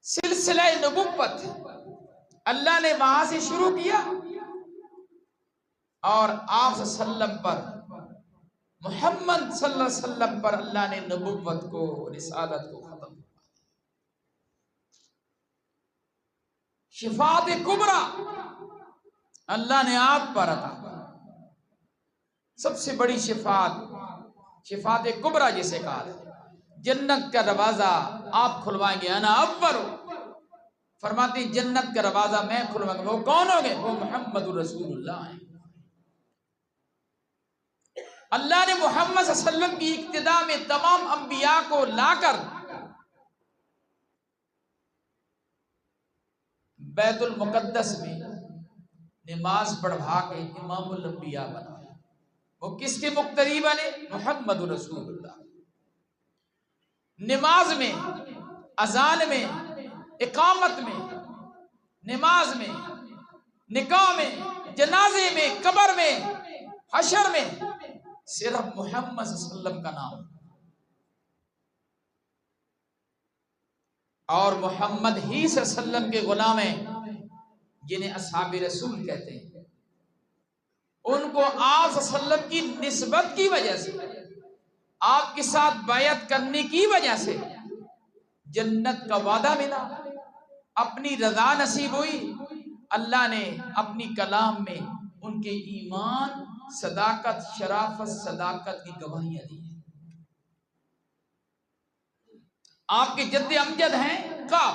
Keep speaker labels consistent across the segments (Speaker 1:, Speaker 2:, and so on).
Speaker 1: سلسلہ نبوت اللہ نے وہاں سے شروع کیا اور آپ صلی اللہ علیہ وسلم پر، محمد صلی اللہ علیہ وسلم پر اللہ نے نبوت کو، رسالت کو ختم کیا۔ شفاعت کبریٰ اللہ نے آپ پر عطا کی۔ سب سے بڑی شفاعت کبریٰ جسے کہا ہے، جنت کا دروازہ آپ کھلوائیں گے۔ انا اول، فرماتے ہیں جنت کا دروازہ میں کھلواؤں گا۔ وہ کون ہوں گے؟ وہ محمد رسول اللہ ہیں۔ اللہ نے محمد صلی اللہ علیہ وسلم کی ابتدا میں تمام انبیاء کو لا کر بیت المقدس میں نماز پڑھوا کے امام الانبیاء بنایا۔ وہ کس کے مقتدی بنے؟ محمد رسول اللہ۔ نماز میں، اذان میں، اقامت میں، نماز میں، نکاح میں، جنازے میں، قبر میں، حشر میں صرف محمد صلی اللہ علیہ وسلم کا نام، اور محمد ہی صلی اللہ علیہ وسلم کے غلام ہیں جنہیں اصحاب رسول کہتے ہیں۔ ان کو آپ صلی اللہ علیہ وسلم کی نسبت کی وجہ سے، آپ کے ساتھ بیعت کرنے کی وجہ سے جنت کا وعدہ ملا، اپنی رضا نصیب ہوئی۔ اللہ نے اپنی کلام میں ان کے ایمان، صداقت، شرافت، صداقت کی گواہیاں دی ہیں۔ آپ کے جد امجد ہیں کعب،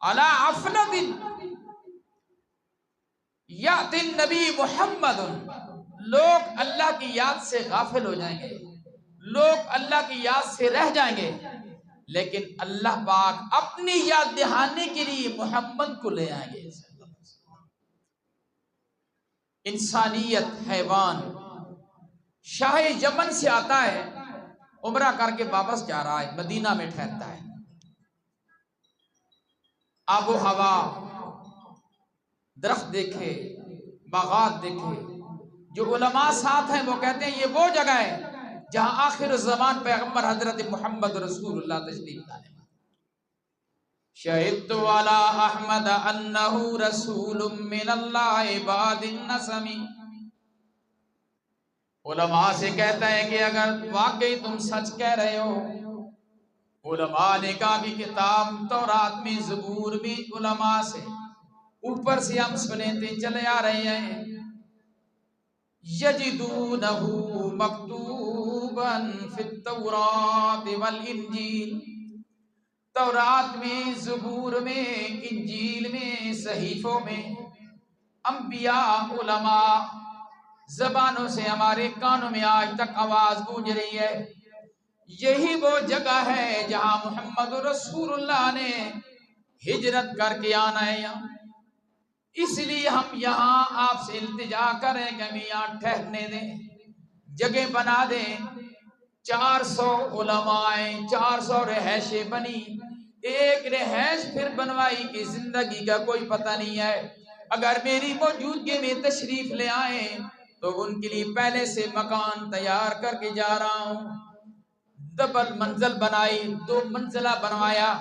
Speaker 1: علی افنت یأتی النبی محمد، لوگ اللہ کی یاد سے غافل ہو جائیں گے، لوگ اللہ کی یاد سے رہ جائیں گے، لیکن اللہ پاک اپنی یاد دہانے کے لیے محمد کو لے آئیں گے۔ انسانیت، حیوان شاہ یمن سے آتا ہے، عمرہ کر کے واپس جا رہا ہے، مدینہ میں ٹھہرتا ہے۔ آب و ہوا، درخت دیکھے، باغات دیکھے، جو علماء ساتھ ہیں وہ کہتے ہیں یہ وہ جگہ ہے جہاں آخر الزمان پیغمبر حضرت محمد رسول اللہ تشریف لانے۔ شہدت علی احمد انہ رسول من اللہ بعد النسم، علماء سے کہتا ہے کہ اگر واقعی تم سچ کہہ رہے ہو، علماء نے کہا کہ کتاب تورات میں، زبور میں علماء سے اوپر سے ہم سنتے چلے آ رہے ہیں، یجدونہ مکتوبا فی التوراۃ والانجیل، تورات میں، زبور میں، انجیل میں، صحیفوں میں، انبیاء، علماء زبانوں سے ہمارے کانوں میں آج تک آواز گونج رہی ہے، یہی وہ جگہ ہے جہاں محمد رسول اللہ نے ہجرت کر کے آنا ہے یہاں، اس لیے ہم یہاں آپ سے التجا کریں کہ ہمیں یہاں ٹھہرنے دیں، جگہ بنا دیں۔ 400 علماء، 400 رہائشیں بنی، ایک رہائش پھر بنوائی کہ زندگی کا کوئی پتہ نہیں ہے، اگر میری موجودگی میں تشریف لے آئیں تو ان کے لیے پہلے سے مکان تیار کر کے جا رہا ہوں۔ ڈبل منزل بنائی، 2 منزلہ بنوایا۔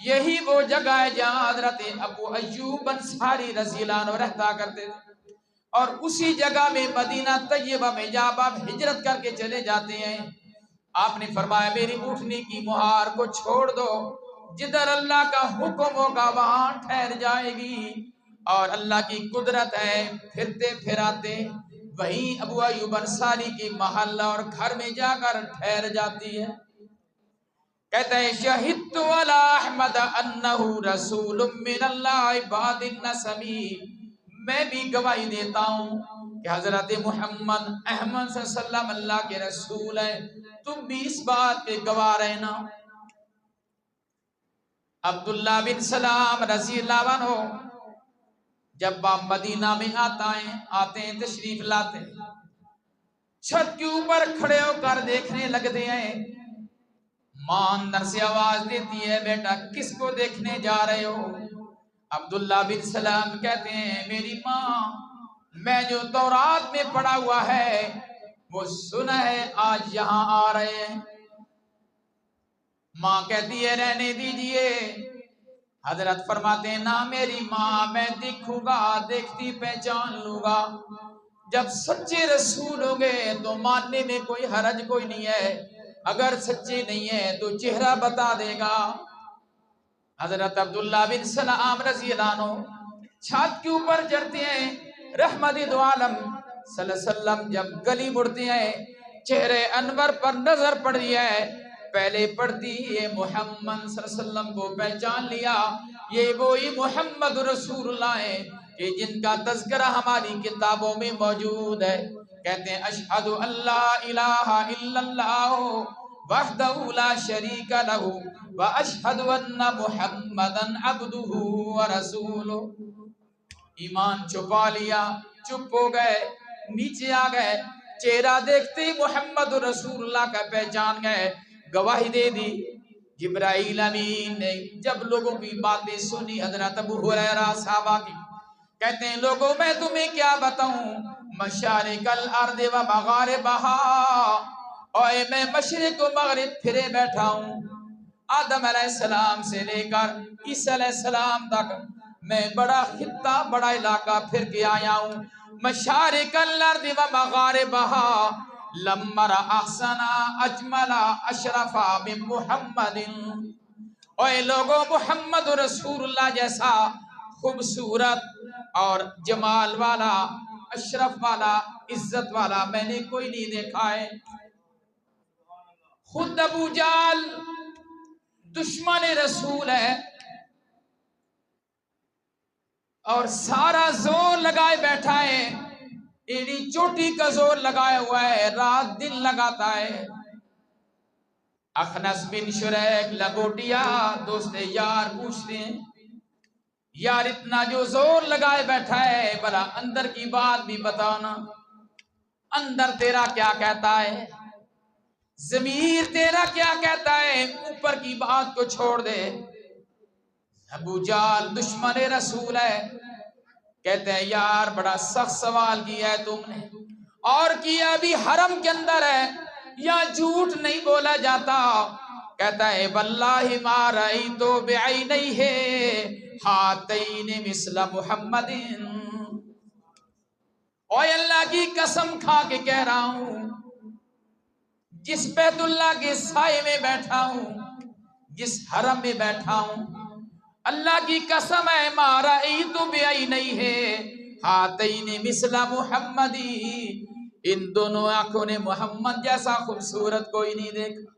Speaker 1: یہی وہ جگہ ہے جہاں حضرت ابو ایوب انصاری رضی اللہ عنہ رہتا کرتے تھے، اور اسی جگہ میں مدینہ طیبہ میں جب آپ ہجرت کر کے چلے جاتے ہیں، آپ نے فرمایا میری اٹھنے کی مہار کو چھوڑ دو، جدھر اللہ کا حکم ہوگا وہاں ٹھہر جائے گی، اور اللہ کی قدرت ہے پھرتے پھراتے وہیں ابو ایوب انصاری کی محلہ اور گھر میں جا کر ٹھہر جاتی ہے۔ کہتا ہے شہدت علی احمد انہ رسول من اللہ بعد النسم، میں بھی گواہی دیتا ہوں کہ حضرت محمد احمد صلی اللہ علیہ وسلم اللہ کے رسول ہیں، تم بھی اس بات پہ گواہ رہنا۔ عبداللہ بن سلام رضی اللہ عنہ جب آپ مدینہ میں آتے ہیں، تشریف لاتے ہیں، چھت کے اوپر کھڑے ہو کر دیکھنے لگتے ہیں، ماں اندر سے آواز دیتی ہے بیٹا کس کو دیکھنے جا رہے ہو؟ عبداللہ بن سلام کہتے ہیں میری ماں، میں جو تورات میں پڑھا ہوا ہے وہ سنا ہے آج یہاں آ رہے ہیں۔ ماں کہتی ہے رہنے دیجئے، حضرت فرماتے ہیں نا میری ماں، میں دیکھوں گا، دیکھتی پہچان لوں گا، جب سچے رسول ہوں گے تو ماننے میں کوئی حرج کوئی نہیں ہے، اگر سچے نہیں ہے تو چہرہ بتا دے گا۔ حضرت عبداللہ بن سلام رضی اللہ عنہ چھت کے اوپر چڑھتے ہیں، رحمت دو عالم صلی اللہ علیہ وسلم جب گلی مڑتے ہیں، چہرے انور پر نظر پڑی ہے، پہلے پڑھتی ہے محمد صلی اللہ علیہ وسلم کو پہچان لیا، یہ وہی محمد رسول اللہ ہے کہ جن کا تذکرہ ہماری کتابوں میں موجود ہے۔ کہتے ہیں اشہد ان لا الہ الا اللہ وحدہ لا شریک لہ واشہد ان محمدا عبدہ ورسولہ۔ ایمان چھپا لیا، چپ ہو گئے، نیچے آ گئے، چہرہ دیکھتے ہی محمد رسول اللہ کا پہچان گئے، گواہی دے دی۔ جبرائیل امین نے جب لوگوں کی باتیں سنی، حضرت ابو ہریرہ صحابہ کی، کہتے ہیں لوگوں میں تمہیں کیا بتاؤں، مشارق الارض و مغاربہا، اور میں مشرق و مغرب پھرے بیٹھا ہوں، آدم علیہ السلام سے لے کر عیسیٰ علیہ السلام تک میں بڑا خطہ بڑا علاقہ پھر کے آیا ہوں، مشارق الارض و مغاربہا لمر احسنا اجملا اشرفا من محمد، اے لوگوں محمد رسول اللہ جیسا خوبصورت اور جمال والا، اشرف والا، عزت والا میں نے کوئی نہیں دیکھا ہے۔ خود ابو جہل دشمن رسول ہے اور سارا زور لگائے بیٹھا ہے، ایڑی چوٹی کا زور لگایا ہوا ہے، رات دن لگاتا ہے۔ اخنس بن شریک لگوٹیا دوست یار پوچھتے ہیں یار اتنا جو زور لگائے بیٹھا ہے بھلا اندر کی بات بھی بتانا، اندر تیرا کیا کہتا ہے، ضمیر تیرا کیا کہتا ہے، اوپر کی بات کو چھوڑ دے۔ ابو جہل دشمن رسول ہے، کہتے ہیں یار بڑا سخت سوال کیا ہے تم نے، اور کیا بھی حرم کے اندر ہے، یا جھوٹ نہیں بولا جاتا۔ کہتا ہے واللہ ما رأیت بعینیہ ہاتین مثل محمد، اوے اللہ کی قسم کھا کے کہہ رہا ہوں، جس بیت اللہ کے سائے میں بیٹھا ہوں، جس حرم میں بیٹھا ہوں، اللہ کی قسم ہے ما رأیت بعینیہ ہاتین مثل محمد، ان دونوں آنکھوں نے محمد جیسا خوبصورت کوئی نہیں دیکھا۔